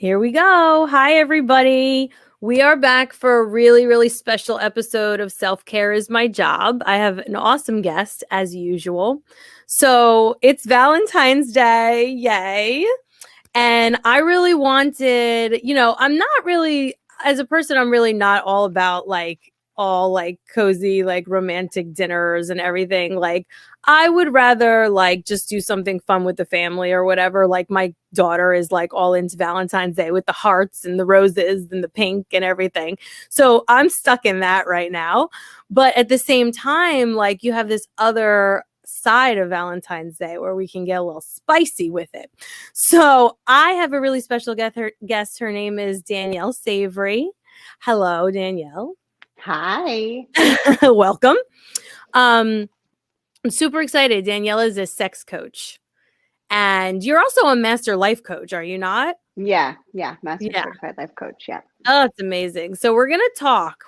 Here we go. Hi, everybody. We are back for a really, really special episode of Self-Care is My Job. I have an awesome guest, as usual. So it's Valentine's Day. Yay. And I really wanted, I'm not really, as a person, I'm really not all about all cozy, romantic dinners and everything. Like, I would rather just do something fun with the family or whatever. Like, my daughter is all into Valentine's Day with the hearts and the roses and the pink and everything. So I'm stuck in that right now. But at the same time, you have this other side of Valentine's Day where we can get a little spicy with it. So I have a really special guest. Her name is Danielle Savory. Hello, Danielle. Hi. Welcome. I'm super excited. Danielle is a sex coach. And you're also a master life coach, are you not? Yeah. Master certified life coach. Yeah. Oh, it's amazing. So we're going to talk.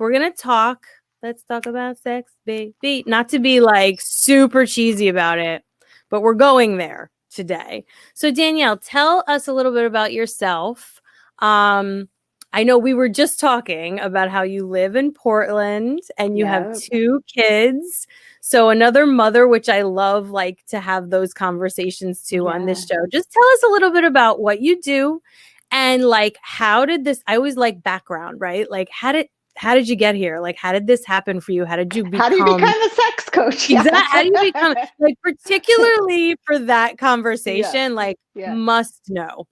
Let's talk about sex, baby. Not to be super cheesy about it, but we're going there today. So Danielle, tell us a little bit about yourself. I know we were just talking about how you live in Portland and you have 2 kids. So another mother, which I love to have those conversations too on this show. Just tell us a little bit about what you do and how did this, I always like background, right? How did you get here? How did this happen for you? How did you become a sex coach? Exactly. How do you become particularly for that conversation, must know.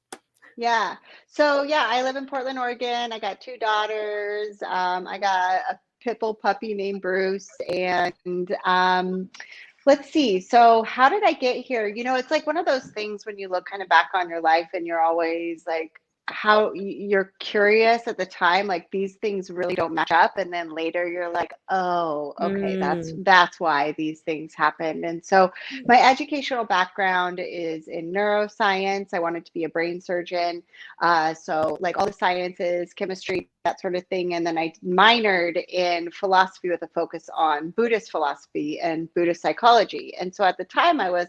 Yeah. So I live in Portland, Oregon. I got 2 daughters. I got a pit bull puppy named Bruce. And let's see. So how did I get here? It's one of those things when you look kind of back on your life and you're always how you're curious at the time, these things really don't match up. And then later you're like, oh, okay, that's why these things happened. And so my educational background is in neuroscience. I wanted to be a brain surgeon. So all the sciences, chemistry, that sort of thing. And then I minored in philosophy with a focus on Buddhist philosophy and Buddhist psychology. And so at the time I was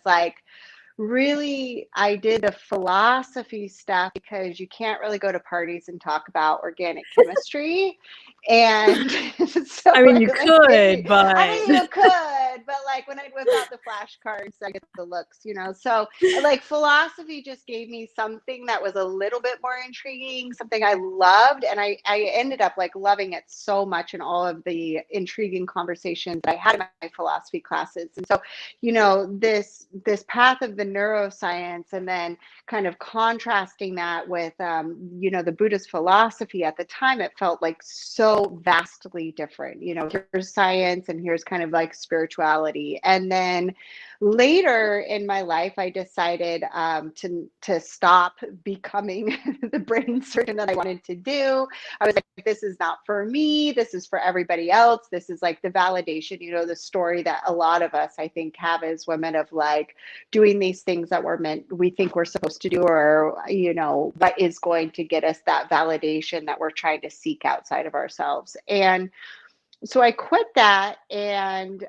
really, I did the philosophy stuff because you can't really go to parties and talk about organic chemistry. And so I mean, you could, but when I whip out the flashcards, I get the looks, So philosophy just gave me something that was a little bit more intriguing, something I loved. And I ended up loving it so much in all of the intriguing conversations that I had in my philosophy classes. And so, this path of the neuroscience and then kind of contrasting that with, the Buddhist philosophy at the time, it felt so vastly different. Here's science and here's kind of spirituality. And then later in my life, I decided to stop becoming the brain surgeon that I wanted to do. I was this is not for me. This is for everybody else. This is the validation, the story that a lot of us, I think, have as women of doing these things that we think we're supposed to do, or, what is going to get us that validation that we're trying to seek outside of ourselves. And so I quit that and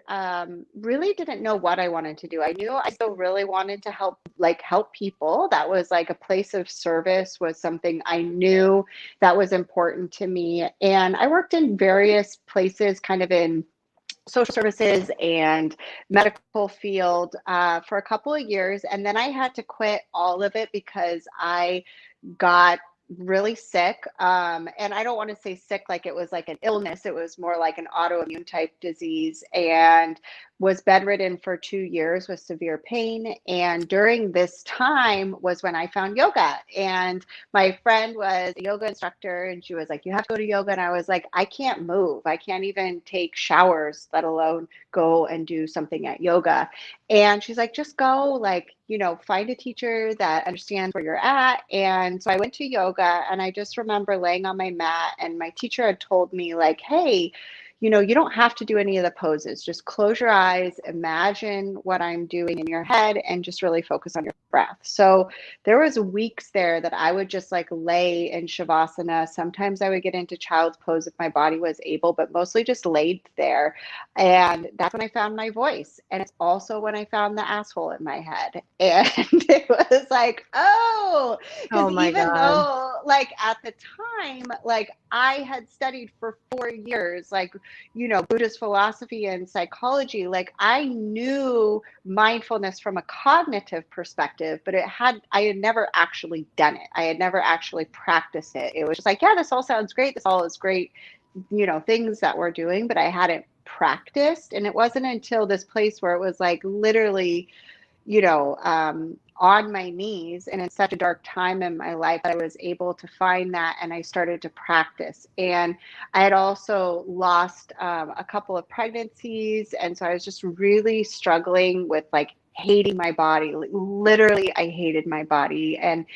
really didn't know what I wanted to do. I knew I still really wanted to help people. That was a place of service was something I knew that was important to me. And I worked in various places, kind of in social services and medical field for a couple of years. And then I had to quit all of it because I got really sick. And I don't want to say sick like it was an illness. It was more like an autoimmune type disease, and was bedridden for 2 years with severe pain. And during this time was when I found yoga. And my friend was a yoga instructor and she was like, you have to go to yoga. And I was like, I can't move. I can't even take showers, let alone go and do something at yoga. And she's like, just go, find a teacher that understands where you're at. And so I went to yoga, and I just remember laying on my mat, and my teacher had told me hey, you don't have to do any of the poses. Just close your eyes, imagine what I'm doing in your head, and just really focus on your breath. So there was weeks there that I would just lay in Shavasana. Sometimes I would get into child's pose if my body was able, but mostly just laid there. And that's when I found my voice. And it's also when I found the asshole in my head. And it was oh, because even though like at the time, like I had studied for 4 years, like, Buddhist philosophy and psychology. Like I knew mindfulness from a cognitive perspective, but I had never actually done it. I had never actually practiced it. It was just like, yeah, this all sounds great. This all is great, things that we're doing, but I hadn't practiced. And it wasn't until this place where it was like literally, on my knees and in such a dark time in my life, I was able to find that, and I started to practice. And I had also lost a couple of pregnancies, and so I was just really struggling with like hating my body. Literally, I hated my body. And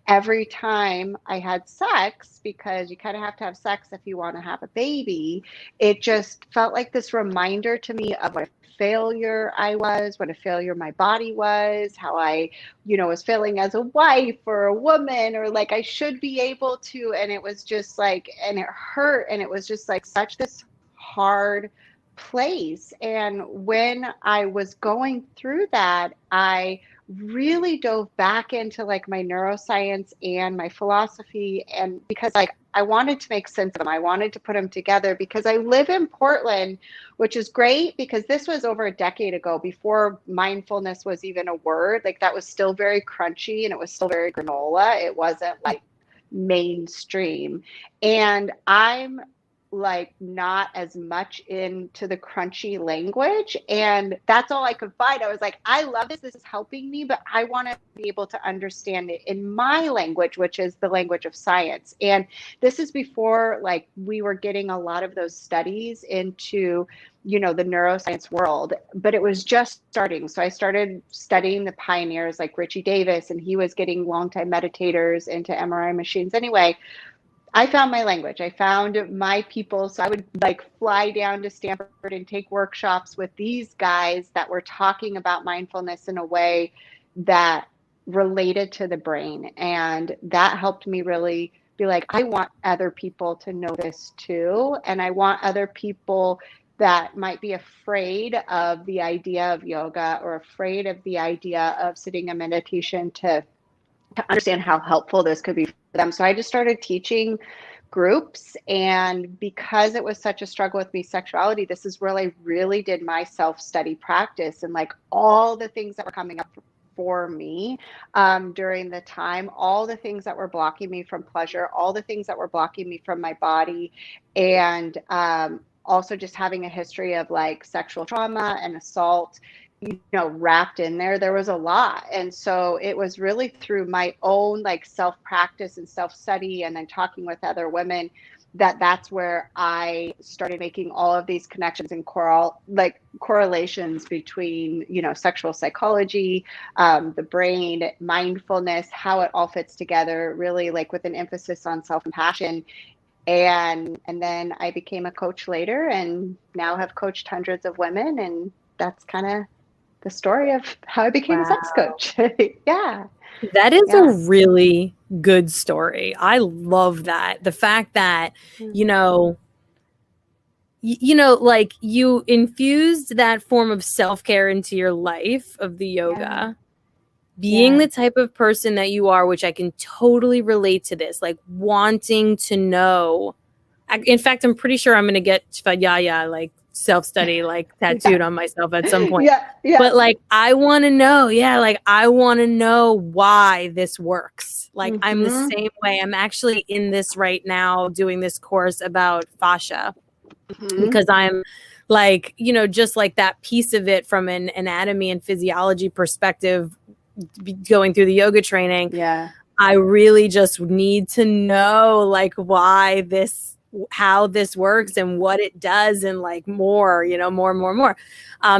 every time I had sex, because you kind of have to have sex if you want to have a baby, it just felt like this reminder to me of what a failure I was, what a failure my body was, how I, was failing as a wife or a woman, or like I should be able to. And it was just like, and it hurt. And it was just like such this hard place. And when I was going through that, I really dove back into like my neuroscience and my philosophy. And because like I wanted to make sense of them, I wanted to put them together, because I live in Portland, which is great because this was over a decade ago, before mindfulness was even a word. Like that was still very crunchy and it was still very granola. It wasn't like mainstream. And I'm like not as much into the crunchy language, and that's all I could find. I was like, I love this is helping me, but I want to be able to understand it in my language, which is the language of science. And this is before like we were getting a lot of those studies into the neuroscience world, but it was just starting. So I started studying the pioneers like Richie Davis, and he was getting longtime meditators into MRI machines. Anyway, I found my language. I found my people. So I would like fly down to Stanford and take workshops with these guys that were talking about mindfulness in a way that related to the brain. And that helped me really be like, I want other people to know this too. And I want other people that might be afraid of the idea of yoga or afraid of the idea of sitting in meditation to understand how helpful this could be for them. So I just started teaching groups. And because it was such a struggle with me, sexuality, this is where I really did my self-study practice, and like all the things that were coming up for me during the time, all the things that were blocking me from pleasure, all the things that were blocking me from my body. And also just having a history of like sexual trauma and assault, wrapped in there was a lot. And so it was really through my own like self-practice and self-study, and then talking with other women, that's where I started making all of these connections and correlations between, sexual psychology, the brain, mindfulness, how it all fits together, really like with an emphasis on self-compassion. And then I became a coach later, and now have coached hundreds of women. And that's kind of the story of how I became a sex coach. Yeah. That is a really good story. I love that. The fact that, like you infused that form of self-care into your life of the yoga, being the type of person that you are, which I can totally relate to this, like wanting to know. In fact, I'm pretty sure I'm going to get like self-study, like tattooed on myself at some point. But like, I want to know, like I want to know why this works. Like I'm the same way. I'm actually in this right now doing this course about fascia because I'm like, just like that piece of it from an anatomy and physiology perspective, going through the yoga training. Yeah. I really just need to know like how this works and what it does, and like more.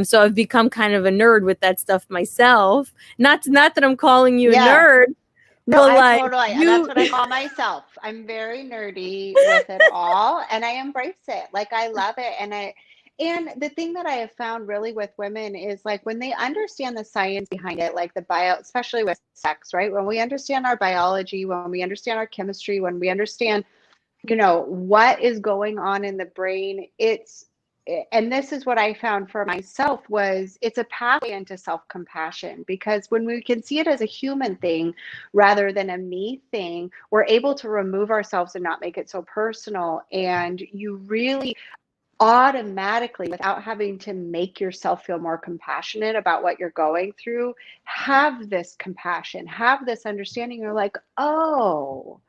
So I've become kind of a nerd with that stuff myself. Not that I'm calling you a nerd. No, totally. That's what I call myself. I'm very nerdy with it all, and I embrace it. Like I love it. And the thing that I have found really with women is like when they understand the science behind it, like the bio, especially with sex, right? When we understand our biology, when we understand our chemistry, when we understand what is going on in the brain, it's and this is what I found for myself, was it's a pathway into self-compassion, because when we can see it as a human thing rather than a me thing, we're able to remove ourselves and not make it so personal. And you really automatically, without having to make yourself feel more compassionate about what you're going through, have this compassion, have this understanding. You're like, oh,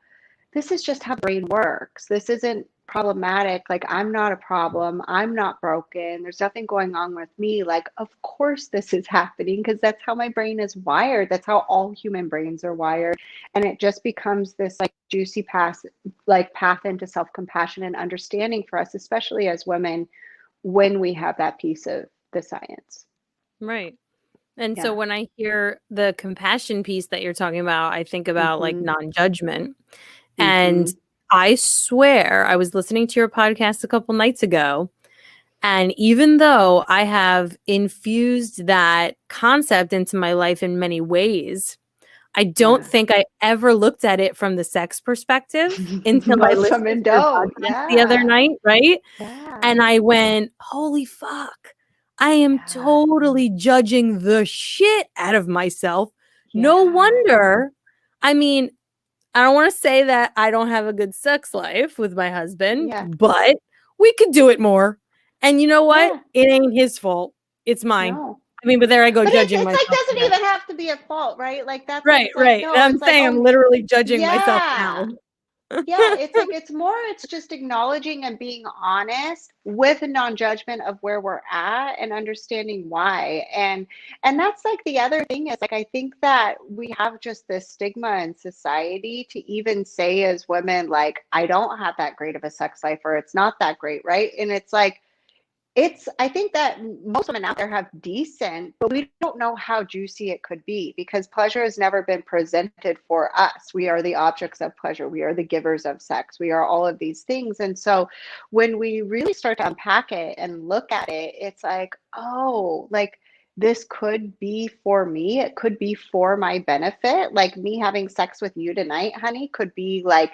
this is just how the brain works. This isn't problematic. Like, I'm not a problem. I'm not broken. There's nothing going on with me. Like, of course this is happening, because that's how my brain is wired. That's how all human brains are wired. And it just becomes this like juicy path into self-compassion and understanding for us, especially as women, when we have that piece of the science. Right. And so Yeah. when I hear the compassion piece that you're talking about, I think about like Mm-hmm. non-judgment. And Mm-hmm. I swear I was listening to your podcast a couple nights ago. And even though I have infused that concept into my life in many ways, I don't Yeah. think I ever looked at it from the sex perspective until I Most listened women to your don't. podcast the other Yeah. night, right? Yeah. And I went, holy fuck, I am Yeah. totally judging the shit out of myself. No Yeah. wonder. I mean, I don't want to say that I don't have a good sex life with my husband, Yeah. but we could do it more. And you know what? Yeah. It ain't his fault. It's mine. No. I mean, but there I go But judging it's like, myself doesn't again. even have to be a fault, right? Like, that's what Right, it's like. right. And No, I'm it's like, saying I'm oh, literally judging myself yeah. now. Yeah, it's like, it's just acknowledging and being honest with a non-judgment of where we're at and understanding why. And that's like the other thing is like, I think that we have just this stigma in society to even say as women, like, I don't have that great of a sex life, or it's not that great, right? And it's like, I think that most women out there have decent, but we don't know how juicy it could be, because pleasure has never been presented for us. We are the objects of pleasure. We are the givers of sex. We are all of these things. And so when we really start to unpack it and look at it, it's like, oh, like, this could be for me. It could be for my benefit. Like, me having sex with you tonight, honey, could be like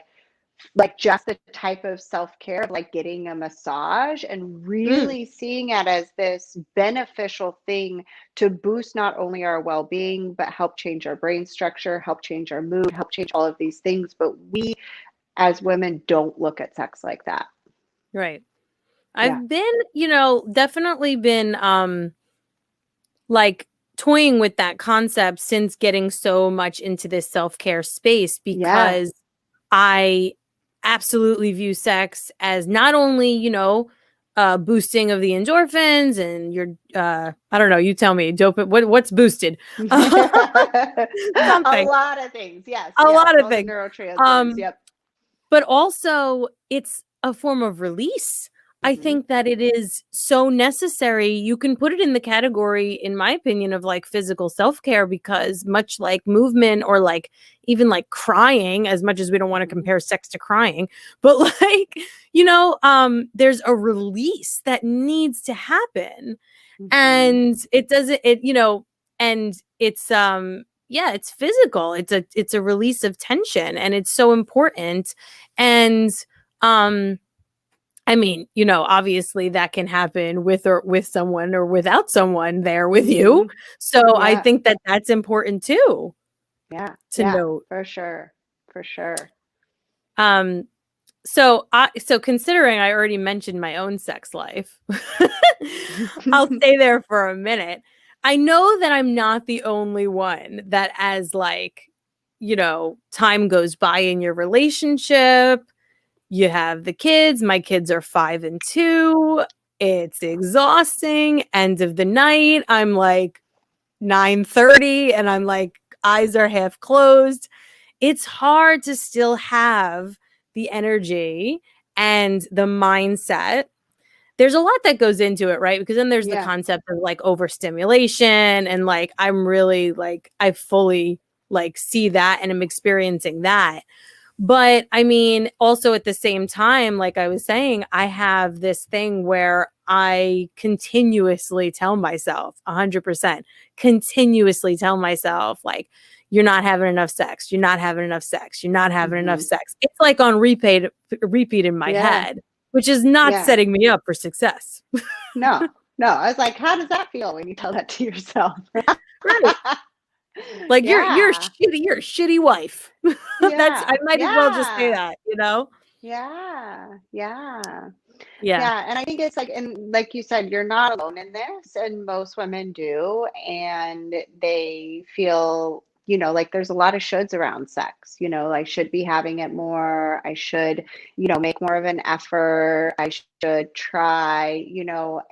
just the type of self-care of like getting a massage, and Mm, really seeing it as this beneficial thing to boost not only our well-being, but help change our brain structure, help change our mood, help change all of these things. But we as women don't look at sex like that. right. Yeah. I've been, definitely been like toying with that concept since getting so much into this self-care space, Yeah. because I absolutely view sex as not only, boosting of the endorphins and your I don't know, you tell me, what's boosted? A Something. lot of things. Yes, A yes, lot of all the things. neurotransmitters. Um Yep. but also it's a form of release. I Hmm. think that it is so necessary. You can put it in the category, in my opinion, of like physical self-care, because much like movement, or like even like crying, as much as we don't want to Hmm. compare sex to crying, but like, there's a release that needs to happen. Hmm. And it doesn't, and it's yeah, it's physical. It's a release of tension, and it's so important. And um I mean, obviously that can happen with or with someone, or without someone there with you. Hmm. So I Yeah. think that that's important too Yeah. to Yeah. note. For sure. For sure. Um so considering I already mentioned my own sex life, I'll stay there for a minute. I know that I'm not the only one that, as like, time goes by in your relationship, you have the kids. My kids are 5 and 2. It's exhausting. End of the night, I'm like 9:30, and I'm like, eyes are half closed. It's hard to still have the energy and the mindset. There's a lot that goes into it, right? Because then there's the Yeah. concept of like overstimulation, and like I'm really like I fully like see that and I'm experiencing that. But I mean, also at the same time, like I was saying, I have this thing where I continuously tell myself, 100%, continuously tell myself, like, you're not having enough sex. You're not having enough sex. You're not having enough Hmm. sex. It's like on repeat in my Yeah. head. which is not Yeah. setting me up for success. No, no. I was like, how does that feel when you tell that to yourself? Right. Like Yeah. you're a shitty wife. That's I Yeah. might as well just say Yeah. that, you know? Yeah. Yeah. Yeah. Yeah, and I think it's like, and like you said, you're not alone in this, and most women do, and they feel, like there's a lot of shoulds around sex, I should be having it more, I should, make more of an effort, I should try,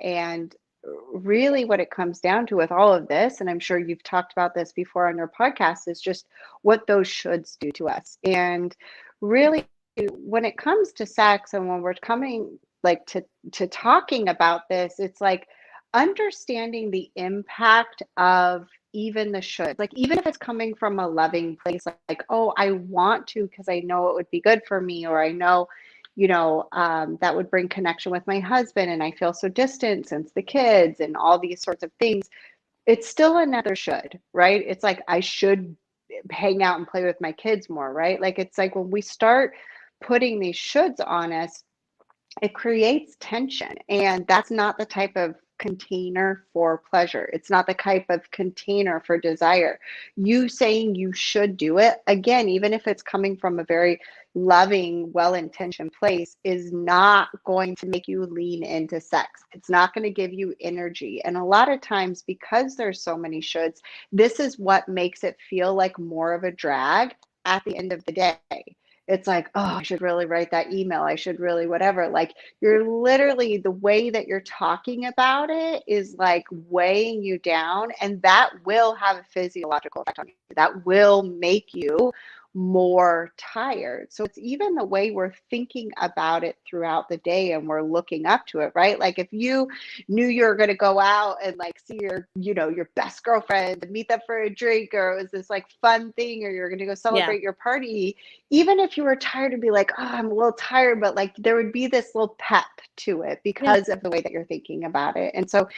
and really what it comes down to with all of this, and I'm sure you've talked about this before on your podcast, is just what those shoulds do to us. And really, when it comes to sex and when we're coming like to talking about this, it's like understanding the impact of even the should, like even if it's coming from a loving place, like oh, I want to because I know it would be good for me, or I know that would bring connection with my husband, and I feel so distant since the kids and all these sorts of things. It's still another should, right? It's like I should hang out and play with my kids more, right? Like it's like when we start putting these shoulds on us, it creates tension, and that's not the type of container for pleasure. It's not the type of container for desire. You saying you should do it, again, even if it's coming from a very loving, well-intentioned place, is not going to make you lean into sex. It's not going to give you energy. And a lot of times, because there's so many shoulds, this is what makes it feel like more of a drag at the end of the day. It's like, oh, I should really write that email. I should really whatever. Like you're literally, the way that you're talking about it is like weighing you down, and that will have a physiological effect on you. That will make you more tired. So it's even the way we're thinking about it throughout the day and we're looking up to it, right? Like if you knew you were going to go out and like see your best girlfriend and meet them for a drink, or it was this like fun thing, or you're going to go Yeah. celebrate your party, even if you were tired, to be like, oh, I'm a little tired, but like there would be this little pep to it Yeah. because of the way that you're thinking about it. And so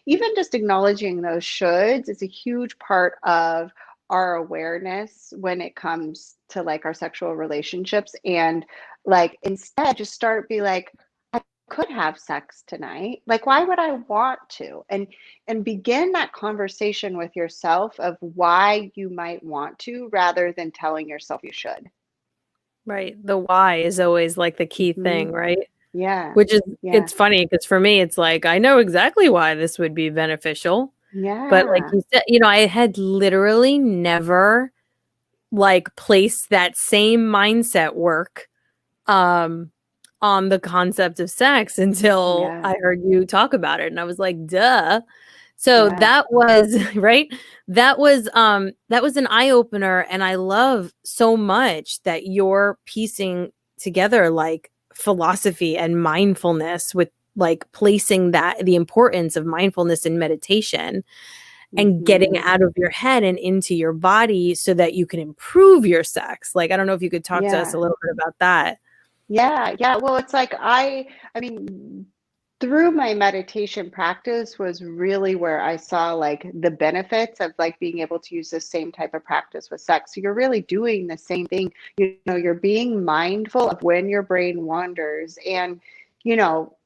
even just acknowledging those shoulds is a huge part of our awareness when it comes to like our sexual relationships. And like instead just start be like, I could have sex tonight. Like why would I want to? And begin that conversation with yourself of why you might want to, rather than telling yourself you should. Right. The why is always like the key Mm-hmm. thing, right? Yeah. Which is Yeah. it's funny because for me it's like I know exactly why this would be beneficial. But like Yeah. you said, I had literally never like placed that same mindset work um on the concept of sex until Yeah. I heard you talk about it and I was like, duh. So Yeah. that was right. That was an eye opener and I love so much that you're piecing together like philosophy and mindfulness with like placing that the importance of mindfulness and meditation and getting Mm-hmm. out of your head and into your body so that you can improve your sex. Like I don't know if you could talk to us a Yeah. little bit about that. Yeah. Yeah. Well, it's like I mean, through my meditation practice was really where I saw like the benefits of like being able to use the same type of practice with sex. So you're really doing the same thing. You're being mindful of when your brain wanders. And,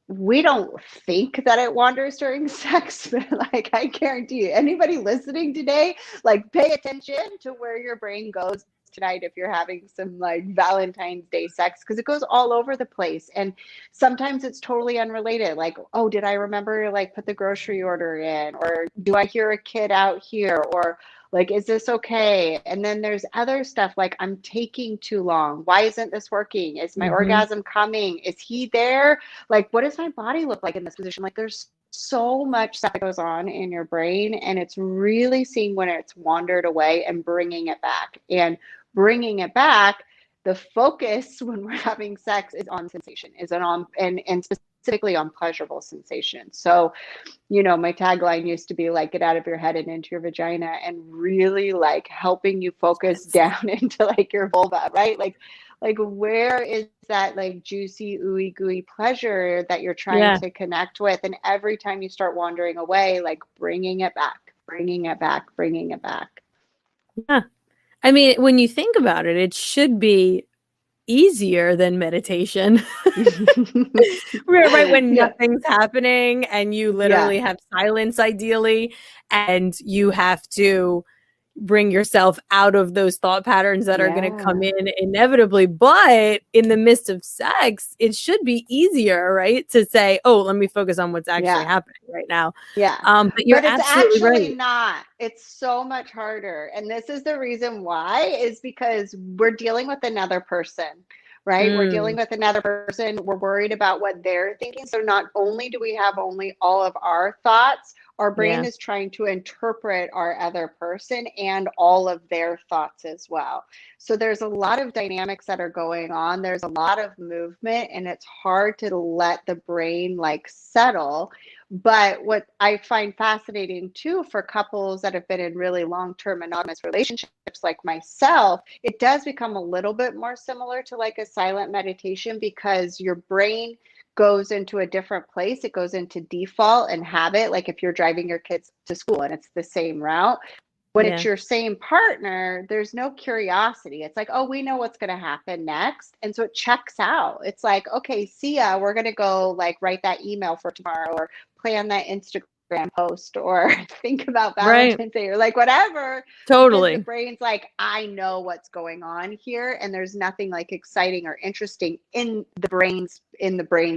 we don't think that it wanders during sex, but like I guarantee you, anybody listening today, like pay attention to where your brain goes tonight if you're having some like Valentine's Day sex, because it goes all over the place. And sometimes it's totally unrelated. Like, oh, did I remember to like put the grocery order in? Or do I hear a kid out here? Or like, is this okay? And then there's other stuff like, I'm taking too long. Why isn't this working? Is my Mhm. orgasm coming? Is he there? Like, what does my body look like in this position? Like, there's so much stuff that goes on in your brain, and it's really seeing when it's wandered away and bringing it back. And bringing it back, the focus when we're having sex is on sensation, is on and specifically on pleasurable sensation. So, my tagline used to be like, get out of your head and into your vagina, and really like helping you focus down into like your vulva, right? Like where is that like juicy, ooey gooey pleasure that you're trying Yeah. to connect with? And every time you start wandering away, like bringing it back, bringing it back, bringing it back. Yeah. I mean, when you think about it, it should be easier than meditation. Right when Yeah. nothing's happening and you Yeah. literally have silence ideally, and you have to bring yourself out of those thought patterns that are going to come Yeah. in inevitably. But in the midst of sex, it should be easier, right? To say, oh, let me focus on what's actually Yeah. happening right now. Yeah. But you're But it's absolutely actually right. not. It's so much harder. And this is the reason why, is because we're dealing with another person, right? We're dealing Mm, with another person. We're worried about what they're thinking. So not only do we have only all of our thoughts, our brain yeah. is trying to interpret our other person and all of their thoughts as well. So there's a lot of dynamics that are going on. There's a lot of movement, and it's hard to let the brain like settle. But what I find fascinating too, for couples that have been in really long-term monogamous relationships like myself, it does become a little bit more similar to like a silent meditation, because your brain goes into a different place. It goes into default and habit. Like if you're driving your kids to school and it's the same route, when it's Yeah. your same partner, there's no curiosity. It's like, oh, we know what's going to happen next. And so it checks out. It's like, okay, see ya. We're going to go like write that email for tomorrow, or plan that Instagram post, or think about Right. Valentine's Day, or like whatever, because the Totally. brain's like, I know what's going on here. And there's nothing like exciting or interesting in the brain's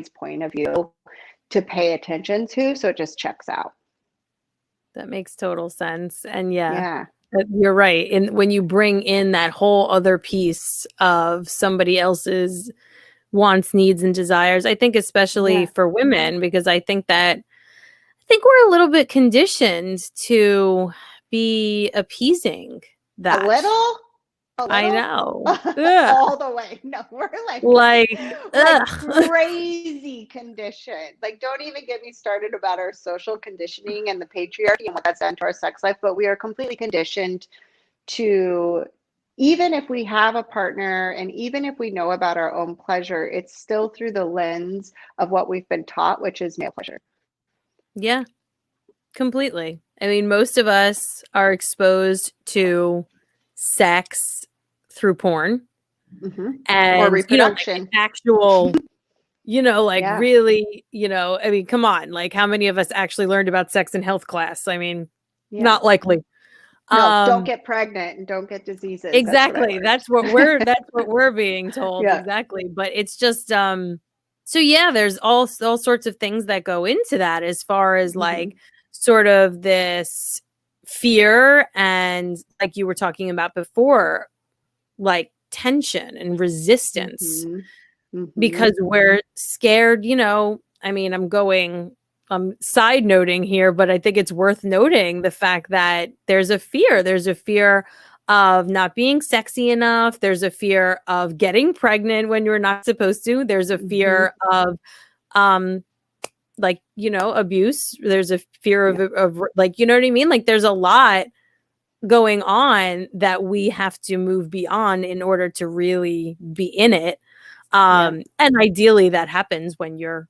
point of view to pay attention to. So it just checks out. That makes total sense. And yeah, Yeah. you're right. And when you bring in that whole other piece of somebody else's wants, needs, and desires, I think especially Yeah. for women, because I think we're a little bit conditioned to be appeasing A that. little, a I little, know. Ugh. all the way. No, we're Like, like ugh. crazy conditioned. Like, don't even get me started about our social conditioning and the patriarchy and what that's done to our sex life. But we are completely conditioned to, even if we have a partner and even if we know about our own pleasure, it's still through the lens of what we've been taught, which is male pleasure. Yeah, completely. I mean, most of us are exposed to sex through porn. Hmm. Or And, like an reproduction. actual, like Yeah. really, I mean, come on, like how many of us actually learned about sex in health class? I mean, Yeah. not likely. No, don't Um, get pregnant and don't get diseases. That's what I exactly. learned. That's what we're being told. Yeah. Exactly. But it's just, so yeah, there's all sorts of things that go into that, as far as Hmm. like sort of this fear, and like you were talking about before, like tension and resistance, Hmm. Hmm. because we're scared, I mean, I'm side noting here, but I think it's worth noting the fact that there's a fear of not being sexy enough. There's a fear of getting pregnant when you're not supposed to. There's a Hmm. fear of, um, like, abuse. There's a fear Yeah. of like, you know what I mean? Like there's a lot going on that we have to move beyond in order to really be in it. Yeah. And ideally that happens when you're,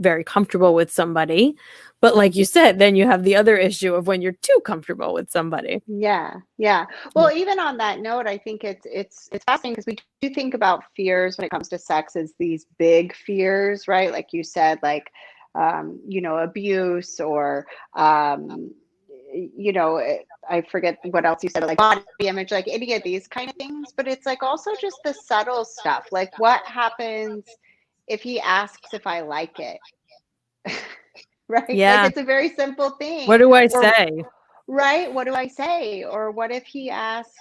very comfortable with somebody. But like you said, then you have the other issue of when you're too comfortable with somebody. Yeah. Yeah. Yeah. Well, even on that note, I think it's fascinating, because we do think about fears when it comes to sex as these big fears, right? Like you said, like abuse, or um, I forget what else you said, like body image, like any of these kind of things. But it's like also just the subtle stuff, like what happens if he asks if I like it, right? Like Yeah. it's a very simple What thing. do I Or, say? right, what do I say? Or what if he asks,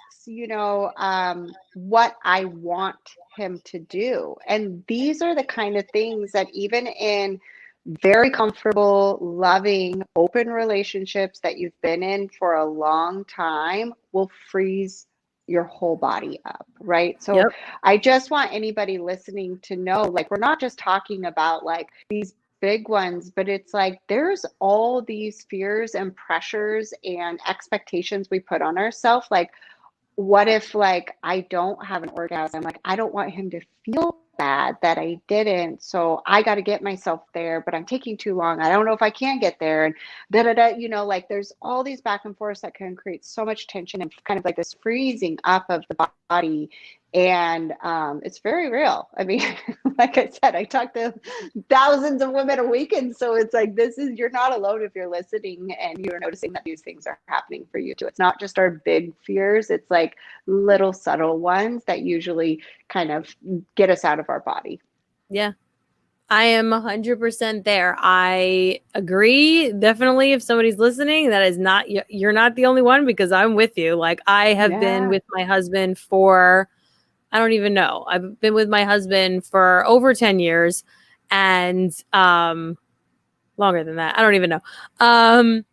what I want him to do? And these are the kind of things that even in very comfortable, loving, open relationships that you've been in for a long time will freeze your whole body up, right? So Yep. I just want anybody listening to know, like, we're not just talking about like these big ones, but it's like there's all these fears and pressures and expectations we put on ourselves. Like, what if like I don't have an orgasm? Like, I don't want him to feel bad that I didn't. So I got to get myself there, but I'm taking too long. I don't know if I can get there. And da da da, like there's all these back and forths that can create so much tension and kind of like this freezing up of the body. And it's very real. I mean, like I said, I talk to thousands of women a week. And so it's like, you're not alone if you're listening and you're noticing that these things are happening for you too. It's not just our big fears. It's like little subtle ones that usually kind of get us out of our body. Yeah. I am 100% there. I agree. Definitely, if somebody's listening, that is not, you're not the only one, because I'm with you. Like, I have been with my husband for, I don't even know. I've been with my husband for over 10 years and longer than that. I don't even know. And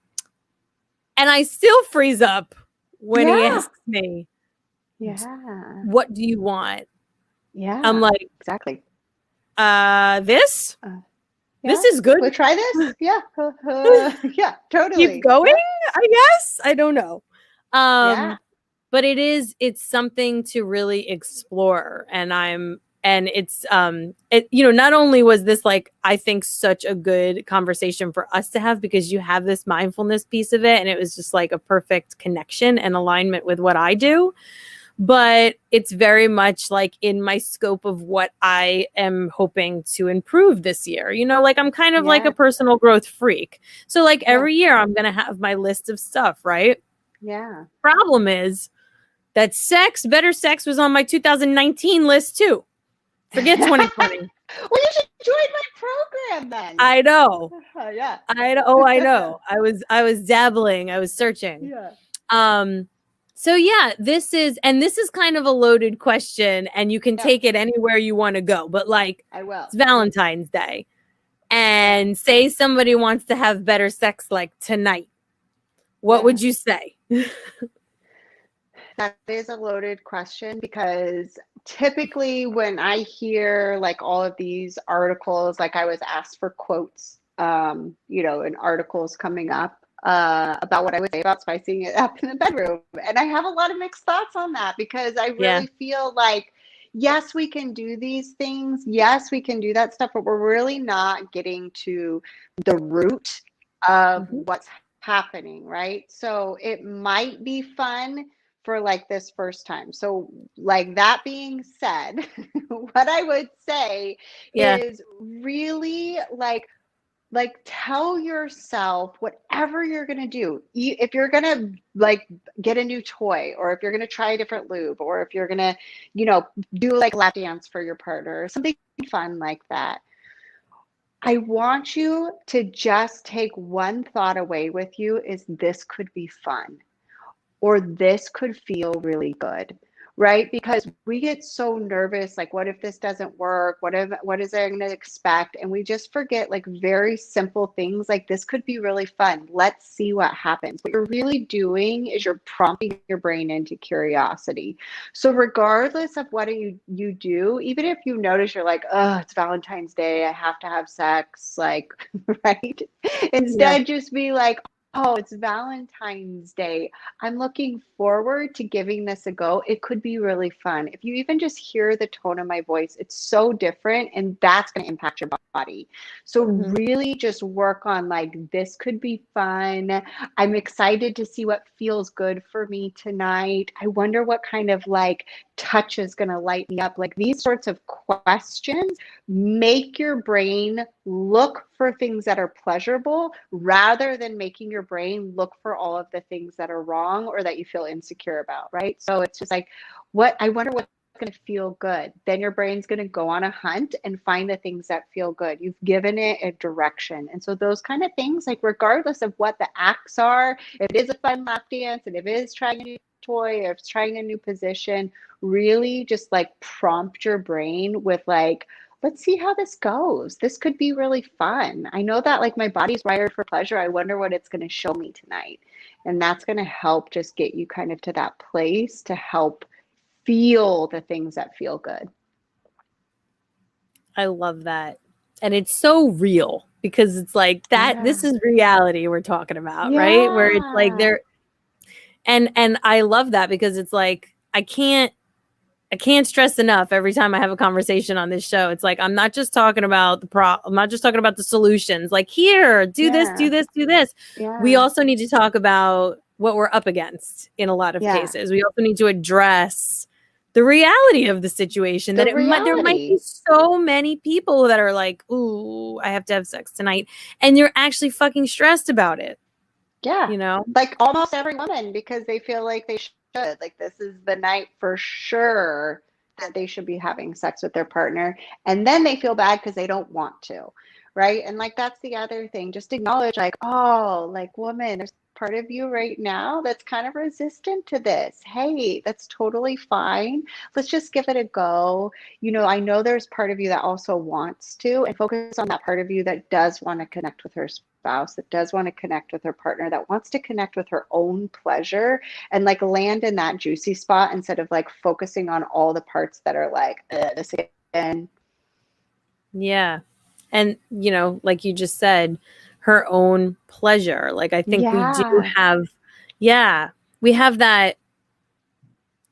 I still freeze up when he asks me, what do you want? Yeah. I'm like, exactly. This? Yeah. This is good. We'll try this. Yeah. Yeah, totally. Keep going, Yeah. I guess. I don't know. Yeah. But it's something to really explore. And it's not only was this, like, I think, such a good conversation for us to have, because you have this mindfulness piece of it, and it was just like a perfect connection and alignment with what I do. But it's very much like in my scope of what I am hoping to improve this year. Like, I'm kind of like a personal growth freak. So like every year I'm going to have my list of stuff, right? Yeah. Problem is that better sex was on my 2019 list too. Forget 2020. Well, you should join my program then. I know. Yeah. I know. I was dabbling. I was searching. Yeah. So yeah, this is kind of a loaded question, and you can take it anywhere you want to go. But like, I will. It's Valentine's Day, and say somebody wants to have better sex like tonight. What would you say? That is a loaded question, because typically when I hear like all of these articles, like I was asked for quotes, in articles coming up about what I would say about spicing it up in the bedroom. And I have a lot of mixed thoughts on that, because I really feel like, yes, we can do these things. Yes, we can do that stuff, but we're really not getting to the root of what's happening, right? So it might be fun for like this first time. So like, that being said, what I would say is really like tell yourself whatever you're going to do. If you're going to like get a new toy, or if you're going to try a different lube, or if you're going to, do like a lap dance for your partner, or something fun like that, I want you to just take one thought away with you, is this could be fun, or this could feel really good, right? Because we get so nervous, like, what if this doesn't work? What is I going to expect? And we just forget like very simple things, like this could be really fun. Let's see what happens. What you're really doing is you're prompting your brain into curiosity. So regardless of what you do, even if you notice you're like, oh, it's Valentine's Day, I have to have sex, like, right? Instead, just be like, oh, it's Valentine's Day. I'm looking forward to giving this a go. It could be really fun. If you even just hear the tone of my voice, it's so different, and that's going to impact your body. So really just work on like, this could be fun. I'm excited to see what feels good for me tonight. I wonder what kind of like touch is going to light me up. Like, these sorts of questions make your brain look for things that are pleasurable, rather than making your brain look for all of the things that are wrong or that you feel insecure about, right? So it's just like, I wonder what's going to feel good. Then your brain's going to go on a hunt and find the things that feel good. You've given it a direction. And so those kind of things, like, regardless of what the acts are, if it is a fun lap dance, and if it is trying a new toy, or if it's trying a new position, really just like prompt your brain with like, let's see how this goes. This could be really fun. I know that like my body's wired for pleasure. I wonder what it's going to show me tonight. And that's going to help just get you kind of to that place to help feel the things that feel good. I love that. And it's so real, because it's like that. This is reality we're talking about, right? Where it's like there. And I love that, because it's like, I can't stress enough every time I have a conversation on this show. It's like, I'm not just talking about I'm not just talking about the solutions. Like, here, do this, do this, do this. We also need to talk about what we're up against in a lot of cases. We also need to address the reality of the situation, The that there might be reality. so many people that are like, ooh, I have to have sex tonight, and you're actually fucking stressed about it, Yeah. you know? Like almost every woman, because they feel like they should. Like this is the night for sure that they should be having sex with their partner. And then they feel bad because they don't want to. Right. And like that's the other thing. Just acknowledge, like, oh, like, woman, there's part of you right now that's kind of resistant to this. Hey, that's totally fine. Let's just give it a go. I know there's part of you that also wants to, and focus on that part of you that does want to connect with her spouse, that does want to connect with her partner, that wants to connect with her own pleasure, and like land in that juicy spot instead of like focusing on all the parts that are like, this again. Yeah. And, like you just said, her own pleasure. Like, I think we do Yeah. have, yeah, we have that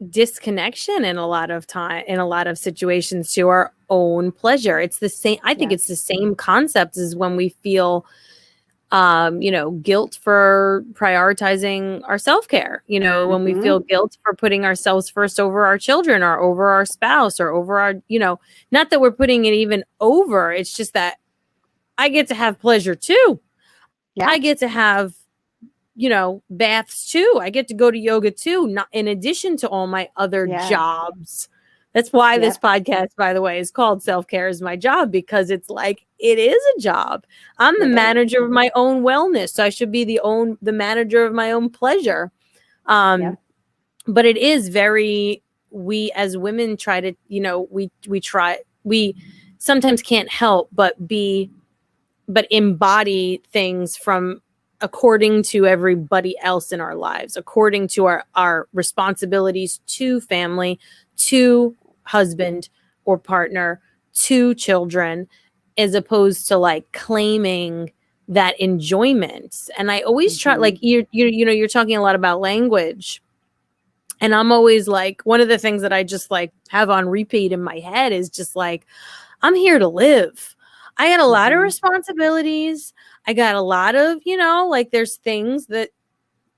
disconnection in a lot of time, in a lot of situations, to our own pleasure. It's the same. I think Yeah. it's the same concept as when we feel guilt for prioritizing our self-care, when we Mm-hmm. feel guilt for putting ourselves first over our children or over our spouse or over our, not that we're putting it even over. It's just that I get to have pleasure too. Yeah. I get to have, baths too. I get to go to yoga too, not in addition to all my other Yeah. jobs. That's why this Yep. podcast, by the way, is called Self-Care is My Job, because it's like, it is a job. I'm the It is. manager of my own wellness. So I should be the manager of my own pleasure. Um, Yep. but it is very, we as women try to, we sometimes can't help but embody things from according to everybody else in our lives, according to our responsibilities to family, to husband or partner, to children, as opposed to like claiming that enjoyment. And I always try, Mm-hmm. like, you're talking a lot about language, and I'm always like, one of the things that I just like have on repeat in my head is just like, I'm here to live. I got a lot of Mm-hmm. responsibilities. I got a lot of, like, there's things that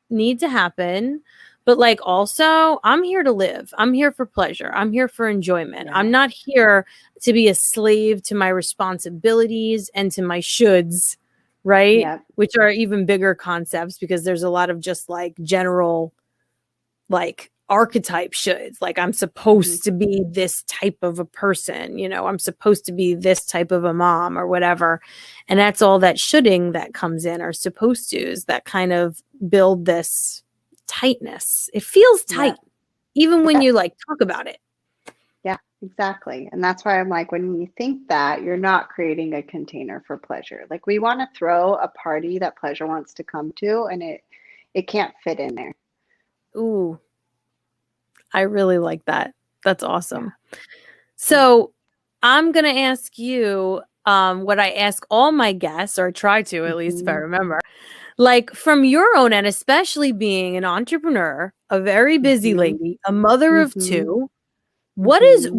need to happen, but like, also, I'm here to live. I'm here for pleasure. I'm here for enjoyment. Yeah. I'm not here to be a slave to my responsibilities and to my shoulds, right? Yep. Which are even bigger concepts, because there's a lot of just like general, like, archetype shoulds. Like, I'm Mm-hmm. supposed to be this type of a person, I'm supposed to be this type of a mom or whatever. And that's all that shoulding that comes in, or supposed to, is that kind of build this tightness. It feels tight Yep. even It when does. you like talk about it. Yeah, exactly. And that's why I'm like, when you think that, you're not creating a container for pleasure. Like, we want to throw a party that pleasure wants to come to, and it can't fit in there. Ooh, I really like that. That's Yeah. awesome. Yeah. So I'm going to ask you what I ask all my guests, or try to, at least if I Mm-hmm. remember. Like, from your own end, especially being an entrepreneur, a very busy Mm-hmm. lady, a mother of Mm-hmm. two, Mm-hmm.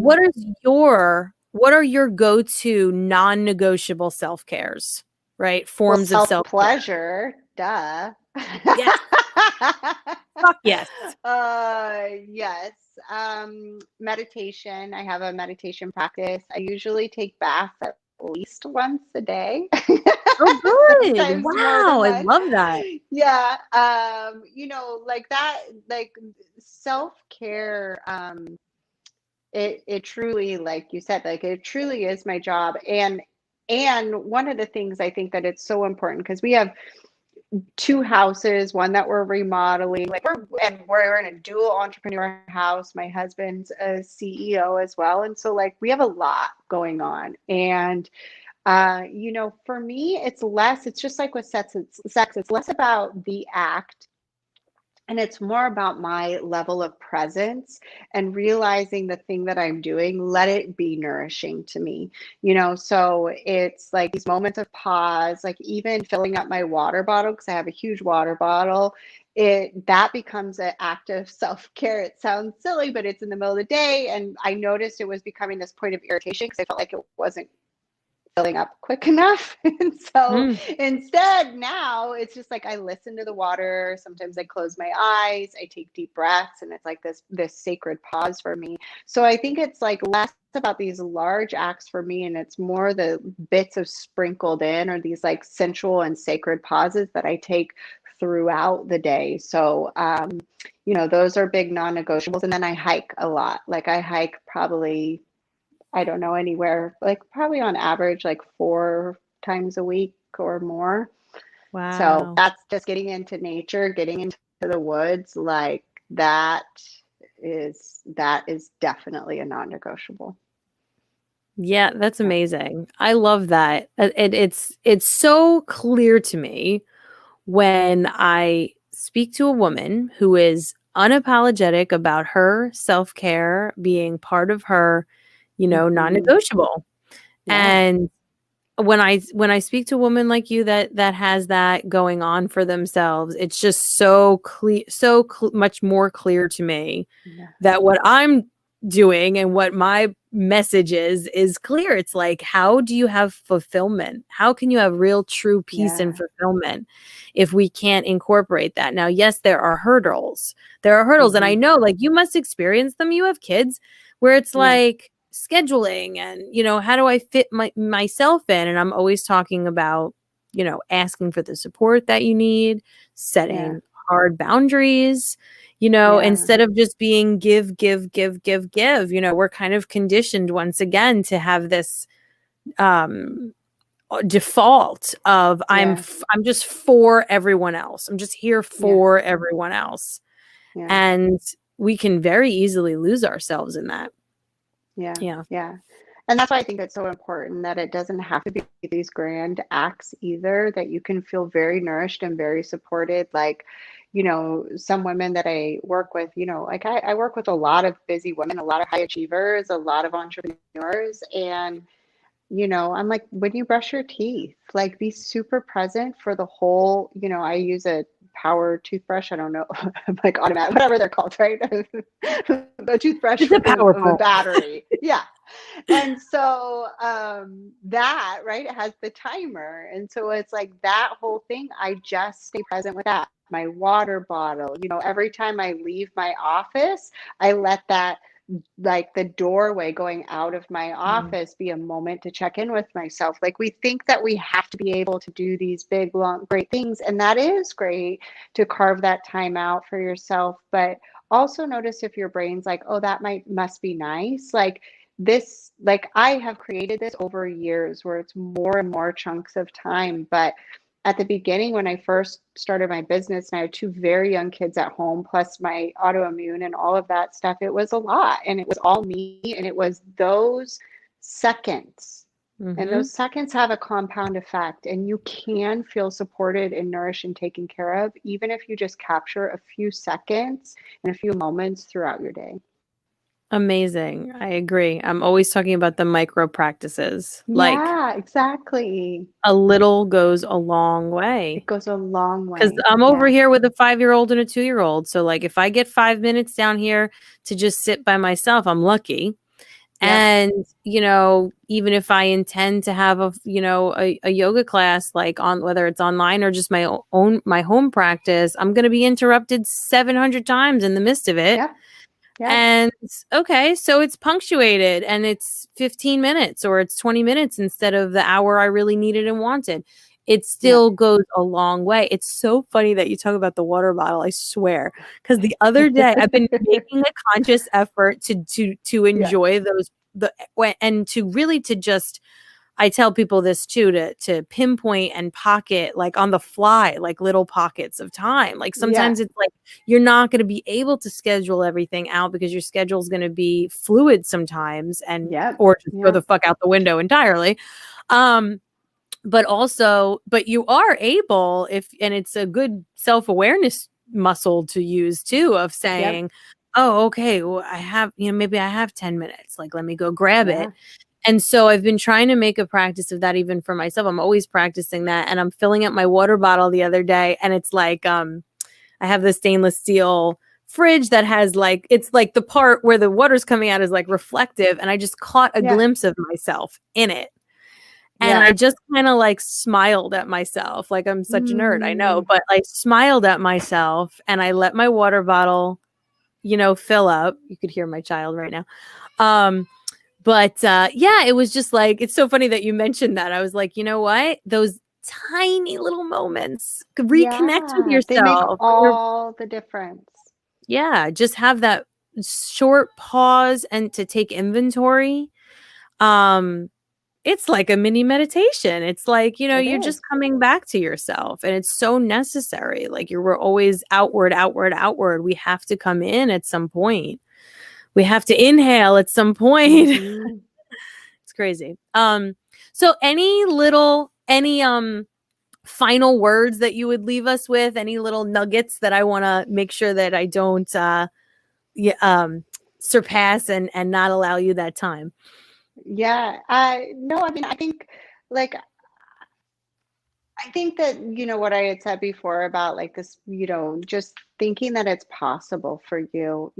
what are your go-to non-negotiable self-cares, right? Well, Forms of self-care. self-pleasure, duh. Yes. Fuck yes. Yes. Meditation. I have a meditation practice. I usually take baths at least once a day, Oh, good. sometimes more Wow. than I once. love that. Yeah. Like that, like self-care, it truly, like you said, like it truly is my job. And one of the things I think that it's so important, because we have two houses, one that we're remodeling. Like, we're in a dual entrepreneur house. My husband's a CEO as well. And so like we have a lot going on. And for me, it's just like with sex, it's less about the act, and it's more about my level of presence, and realizing the thing that I'm doing, let it be nourishing to me. So it's like these moments of pause, like even filling up my water bottle, because I have a huge water bottle. That becomes an act of self-care. It sounds silly, but it's in the middle of the day, and I noticed it was becoming this point of irritation because I felt like it wasn't filling up quick enough. And so Mm. instead now it's just like I listen to the water. Sometimes I close my eyes, I take deep breaths, and it's like this sacred pause for me. So I think it's like less about these large acts for me, and it's more the bits of sprinkled in, or these like sensual and sacred pauses that I take throughout the day. So those are big non-negotiables. And then I hike a lot. Like I hike probably, I don't know, anywhere, like probably on average, like 4 times a week or more. So Wow. that's just getting into nature, getting into the woods. Like that is definitely a non-negotiable. Yeah, that's Yeah. amazing. I love that. It's so clear to me when I speak to a woman who is unapologetic about her self-care being part of her, Hmm. non-negotiable. Yeah. And when I speak to a woman like you that has that going on for themselves, it's just so clear, much more clear to me Yeah. that what I'm doing and what my message is clear. It's like, how do you have fulfillment? How can you have real, true peace and Yeah. fulfillment if we can't incorporate that? Now, yes, there are hurdles. There are hurdles. And I Hmm. know, like, you must experience them. You have kids where it's Yeah. like scheduling and, how do I fit myself in? And I'm always talking about, asking for the support that you need, Yeah. setting hard boundaries, Yeah. instead of just being give, give, give, give, give. We're kind of conditioned once again to have this um default of Yeah. I'm just for everyone else. I'm just here Yeah. for everyone else. Yeah. And we can very easily lose ourselves in that. Yeah. Yeah. Yeah. And that's why I think it's so important that it doesn't have to be these grand acts either, that you can feel very nourished and very supported. Like, some women that I work with, like I work with a lot of busy women, a lot of high achievers, a lot of entrepreneurs. And I'm like, when you brush your teeth, like be super present for the whole, I use a power toothbrush. I don't know, like automatic, whatever they're called, right? A toothbrush It's a with a powerful. battery. Yeah. And so that, right, it has the timer. And so it's like that whole thing, I just stay present with that. My water bottle, every time I leave my office, I let that, like the doorway going out of my Mm. office, be a moment to check in with myself. Like we think that we have to be able to do these big, long, great things. And that is great to carve that time out for yourself. But also notice if your brain's like, oh, that must be nice. Like this, like I have created this over years where it's more and more chunks of time. But at the beginning, when I first started my business, and I had two very young kids at home, plus my autoimmune and all of that stuff, it was a lot. And it was all me. And it was those seconds. And Mhm. those seconds have a compound effect. And you can feel supported and nourished and taken care of, even if you just capture a few seconds and a few moments throughout your day. Amazing. I agree. I'm always talking about the micro practices. Like Yeah, exactly. a little goes a long way. It goes a long 'Cause way. I'm over Yeah. here with a 5-year-old and a 2-year-old, so, like, if I get 5 minutes down here to just sit by myself, I'm lucky, Yep. and, even if I intend to have a yoga class, like, on whether it's online or just my home practice, I'm gonna be interrupted 700 times in the midst of it, Yep. Yep. and, okay, so it's punctuated, and it's 15 minutes or it's 20 minutes instead of the hour I really needed and wanted. It Yep. still goes a long way. It's so funny that you talk about the water bottle, I swear, because the other day I've been making a conscious effort to Yeah. enjoy those and to really to just I tell people this too, to pinpoint and pocket, like, on the fly, like, little pockets of time. Like, Yeah. sometimes it's like, you're not gonna be able to schedule everything out because your schedule's gonna be fluid sometimes Yep. or just go Yeah. the fuck out the window entirely. Um, but you are able and it's a good self-awareness muscle to use too of Yep. saying, "Oh, okay, well, maybe I have 10 minutes, like, let me go grab it." Yeah. And so I've been trying to make a practice of that even for myself. I'm always practicing that, and I'm filling up my water bottle the other day, and it's like, I have the stainless steel fridge that has like it's like the part where the water's coming out is like reflective, and I just caught a Yeah. glimpse of myself in it. And Yeah. I just kind of like smiled at myself. Like I'm such a nerd, I know, Mm. but I smiled at myself and I let my water bottle, fill up. You could hear my child right now. But yeah, it was just like, it's so funny that you mentioned that. I was like, you know what? Those tiny little moments, reconnect with Yeah. They make yourself. all the difference. Yeah, just have that short pause and to take inventory. Um, it's like a mini meditation. It's like, It you're is. just coming back to yourself and it's so necessary. Like we're always outward, outward, outward. We have to come in at some point. We have to inhale at some point. Mm-hmm. It's crazy. So any final words that you would leave us with, any little nuggets that I want to make sure that I don't yeah, surpass and not allow you that time. Yeah. No, I mean, like, I think that, what I had said before about like this, just thinking that it's possible for you,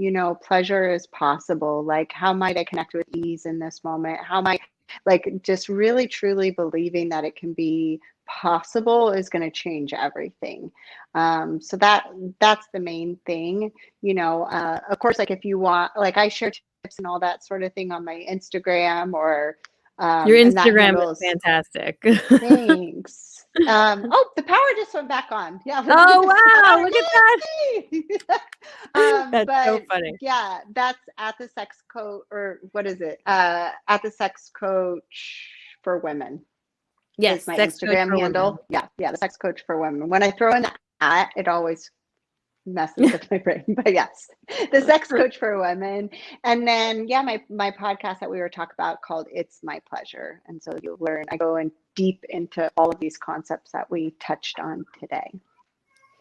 pleasure is possible. Like, how might I connect with ease in this moment? How might, like, just really truly believing that it can be possible is going to change everything. So that's the main thing, of course, like if you want, like I share tips and all that sort of thing on my Instagram or, Your and that Instagram is handles. fantastic. Thanks. Oh, the power just went back on. Yeah, let's get Oh this wow, power. look at that. That's so But funny. yeah, that's at the sex coach, or what is it? At the sex coach for women Yes, is my sex coach Instagram for women. handle. Yeah, the sex coach for women. When I throw in the at, it always messes with my brain. But yes, the sex coach for women. And then yeah, my podcast that we were talking about called It's My Pleasure. And so you'll learn, I go in deep into all of these concepts that we touched on today.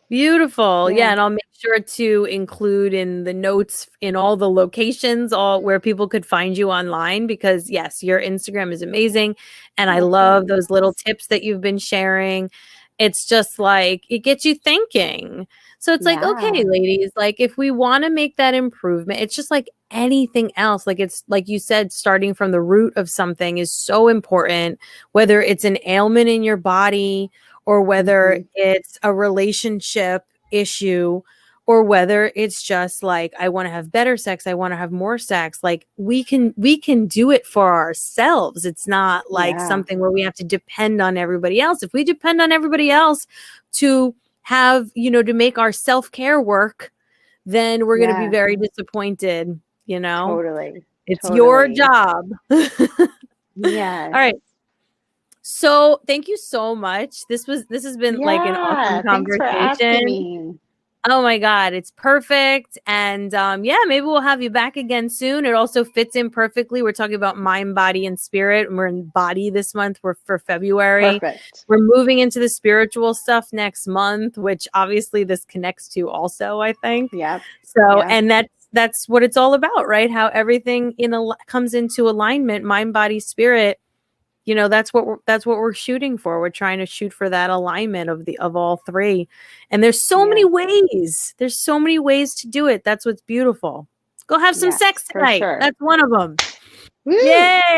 Beautiful. Yeah, Yeah. and I'll make sure to include in the notes in all the locations, all where people could find you online because yes, your Instagram is amazing and I Oh, love thanks. those little tips that you've been sharing. It's just like it gets you thinking. So it's like, okay, Yeah. ladies, like if we want to make that improvement, it's just like anything else. Like it's like you said, starting from the root of something is so important, whether it's an ailment in your body or whether Mm-hmm. it's a relationship issue or whether it's just like I want to have better sex, I want to have more sex. Like we can do it for ourselves. It's not like Yeah. something where we have to depend on everybody else. If we depend on everybody else to have, to make our self-care work, then we're going to be Yeah. very disappointed. Totally. It's your Totally. job. All Yes. right. So thank you so much. This has been like an awesome Yeah. Thanks for asking conversation. me. Oh my God, it's perfect. And yeah, maybe we'll have you back again soon. It also fits in perfectly. We're talking about mind, body, and spirit. And we're in body this month. We're for February. Perfect. We're moving into the spiritual stuff next month, which obviously this connects to also, I think. Yep. So, Yep. and that's what it's all about, right? How everything comes into alignment, mind, body, spirit. That's what we're shooting for. We're trying to shoot for that alignment of all three. And there's so many Yes. ways. There's so many ways to do it. That's what's beautiful. Go have some Yes, sex for tonight. sure. That's one of them. Woo! Yay!